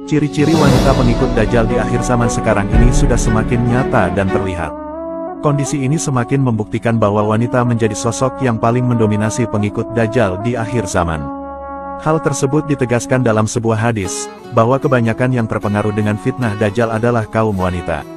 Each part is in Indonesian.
Ciri-ciri wanita pengikut Dajjal di akhir zaman sekarang ini sudah semakin nyata dan terlihat. Kondisi ini semakin membuktikan bahwa wanita menjadi sosok yang paling mendominasi pengikut Dajjal di akhir zaman. Hal tersebut ditegaskan dalam sebuah hadis, bahwa kebanyakan yang terpengaruh dengan fitnah Dajjal adalah kaum wanita.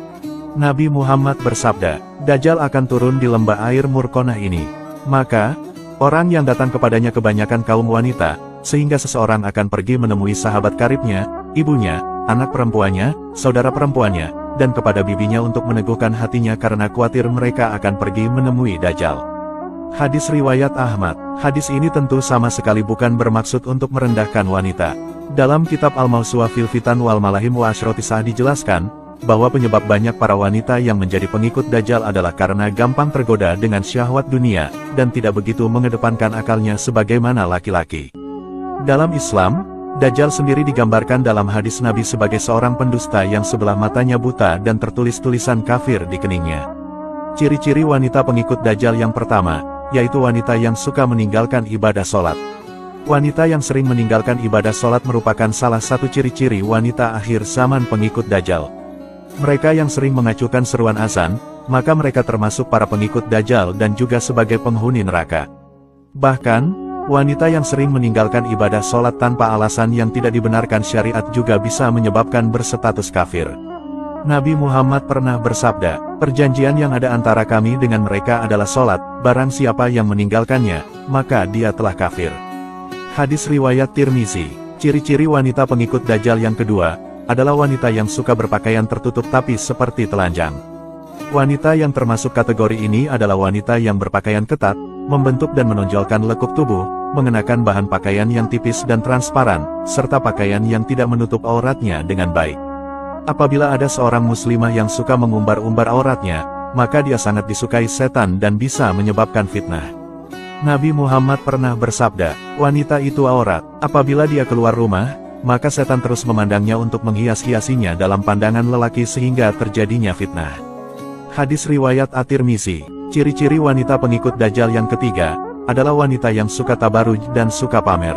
Nabi Muhammad bersabda, Dajjal akan turun di lembah air Murkonah ini. Maka, orang yang datang kepadanya kebanyakan kaum wanita, sehingga seseorang akan pergi menemui sahabat karibnya, ibunya, anak perempuannya, saudara perempuannya, dan kepada bibinya untuk meneguhkan hatinya karena khawatir mereka akan pergi menemui Dajjal. Hadis riwayat Ahmad. Hadis ini tentu sama sekali bukan bermaksud untuk merendahkan wanita. Dalam kitab Al-Mawsu'ah fil Fitan wal Malahim wa Ashrotisah dijelaskan, bahwa penyebab banyak para wanita yang menjadi pengikut Dajjal adalah karena gampang tergoda dengan syahwat dunia, dan tidak begitu mengedepankan akalnya sebagaimana laki-laki. Dalam Islam, Dajjal sendiri digambarkan dalam hadis Nabi sebagai seorang pendusta yang sebelah matanya buta dan tertulis tulisan kafir di keningnya. Ciri-ciri wanita pengikut Dajjal yang pertama, yaitu wanita yang suka meninggalkan ibadah sholat. Wanita yang sering meninggalkan ibadah sholat merupakan salah satu ciri-ciri wanita akhir zaman pengikut Dajjal. Mereka yang sering mengacukan seruan azan, maka mereka termasuk para pengikut Dajjal dan juga sebagai penghuni neraka. Bahkan, wanita yang sering meninggalkan ibadah sholat tanpa alasan yang tidak dibenarkan syariat juga bisa menyebabkan berstatus kafir. Nabi Muhammad pernah bersabda, perjanjian yang ada antara kami dengan mereka adalah sholat, barang siapa yang meninggalkannya, maka dia telah kafir. Hadis riwayat Tirmizi. Ciri-ciri wanita pengikut Dajjal yang kedua, adalah wanita yang suka berpakaian tertutup tapi seperti telanjang. Wanita yang termasuk kategori ini adalah wanita yang berpakaian ketat, membentuk dan menonjolkan lekuk tubuh, mengenakan bahan pakaian yang tipis dan transparan, serta pakaian yang tidak menutup auratnya dengan baik. Apabila ada seorang muslimah yang suka mengumbar-umbar auratnya, maka dia sangat disukai setan dan bisa menyebabkan fitnah. Nabi Muhammad pernah bersabda, wanita itu aurat, apabila dia keluar rumah, maka setan terus memandangnya untuk menghias-hiasinya dalam pandangan lelaki sehingga terjadinya fitnah. Hadis riwayat At-Tirmizi. Ciri-ciri wanita pengikut Dajjal yang ketiga, adalah wanita yang suka tabaruj dan suka pamer.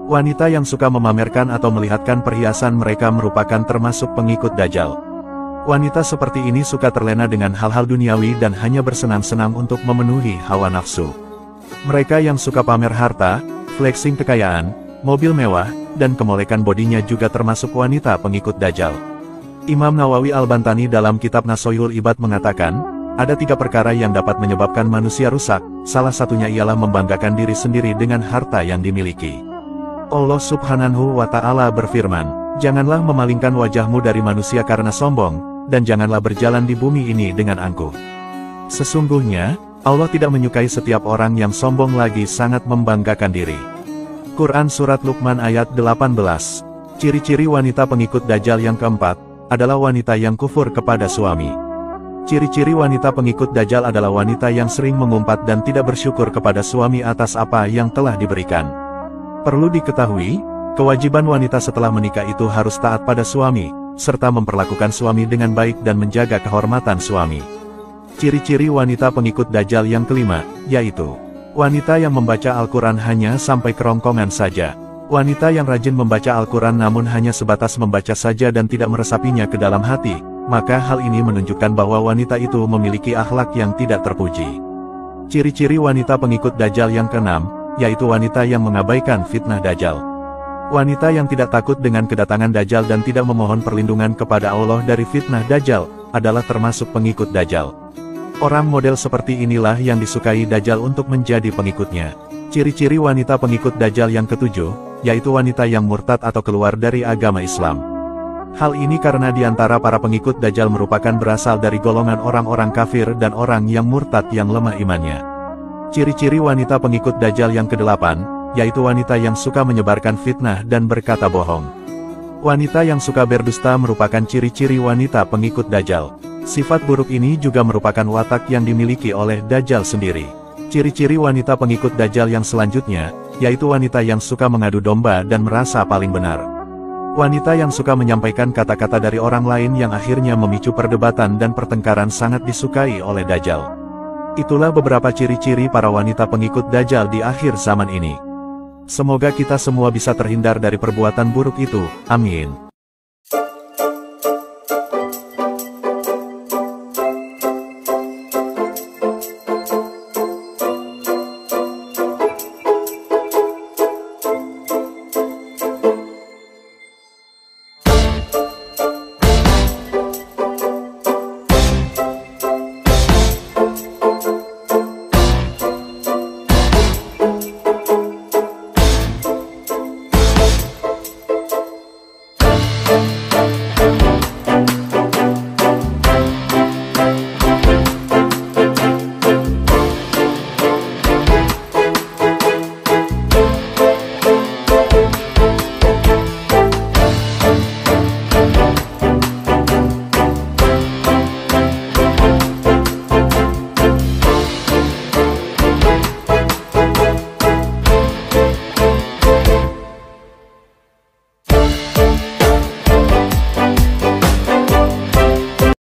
Wanita yang suka memamerkan atau melihatkan perhiasan mereka merupakan termasuk pengikut Dajjal. Wanita seperti ini suka terlena dengan hal-hal duniawi dan hanya bersenang-senang untuk memenuhi hawa nafsu. Mereka yang suka pamer harta, flexing kekayaan, mobil mewah, dan kemolekan bodinya juga termasuk wanita pengikut Dajjal. Imam Nawawi Al-Bantani dalam kitab Nasoyul Ibad mengatakan, ada 3 perkara yang dapat menyebabkan manusia rusak, salah satunya ialah membanggakan diri sendiri dengan harta yang dimiliki. Allah Subhanahu wa Ta'ala berfirman, janganlah memalingkan wajahmu dari manusia karena sombong, dan janganlah berjalan di bumi ini dengan angkuh. Sesungguhnya, Allah tidak menyukai setiap orang yang sombong lagi sangat membanggakan diri. Quran Surat Luqman ayat 18. Ciri-ciri wanita pengikut Dajjal yang keempat, adalah wanita yang kufur kepada suami. Ciri-ciri wanita pengikut Dajjal adalah wanita yang sering mengumpat dan tidak bersyukur kepada suami atas apa yang telah diberikan. Perlu diketahui, kewajiban wanita setelah menikah itu harus taat pada suami, serta memperlakukan suami dengan baik dan menjaga kehormatan suami. Ciri-ciri wanita pengikut Dajjal yang kelima, yaitu wanita yang membaca Al-Quran hanya sampai kerongkongan saja. Wanita yang rajin membaca Al-Quran namun hanya sebatas membaca saja dan tidak meresapinya ke dalam hati, maka hal ini menunjukkan bahwa wanita itu memiliki akhlak yang tidak terpuji. Ciri-ciri wanita pengikut Dajjal yang keenam, yaitu wanita yang mengabaikan fitnah Dajjal. Wanita yang tidak takut dengan kedatangan Dajjal dan tidak memohon perlindungan kepada Allah dari fitnah Dajjal, adalah termasuk pengikut Dajjal. Orang model seperti inilah yang disukai Dajjal untuk menjadi pengikutnya. Ciri-ciri wanita pengikut Dajjal yang ketujuh, yaitu wanita yang murtad atau keluar dari agama Islam. Hal ini karena di antara para pengikut Dajjal merupakan berasal dari golongan orang-orang kafir dan orang yang murtad yang lemah imannya. Ciri-ciri wanita pengikut Dajjal yang kedelapan, yaitu wanita yang suka menyebarkan fitnah dan berkata bohong. Wanita yang suka berdusta merupakan ciri-ciri wanita pengikut Dajjal. Sifat buruk ini juga merupakan watak yang dimiliki oleh Dajjal sendiri. Ciri-ciri wanita pengikut Dajjal yang selanjutnya, yaitu wanita yang suka mengadu domba dan merasa paling benar. Wanita yang suka menyampaikan kata-kata dari orang lain yang akhirnya memicu perdebatan dan pertengkaran sangat disukai oleh Dajjal. Itulah beberapa ciri-ciri para wanita pengikut Dajjal di akhir zaman ini. Semoga kita semua bisa terhindar dari perbuatan buruk itu, amin.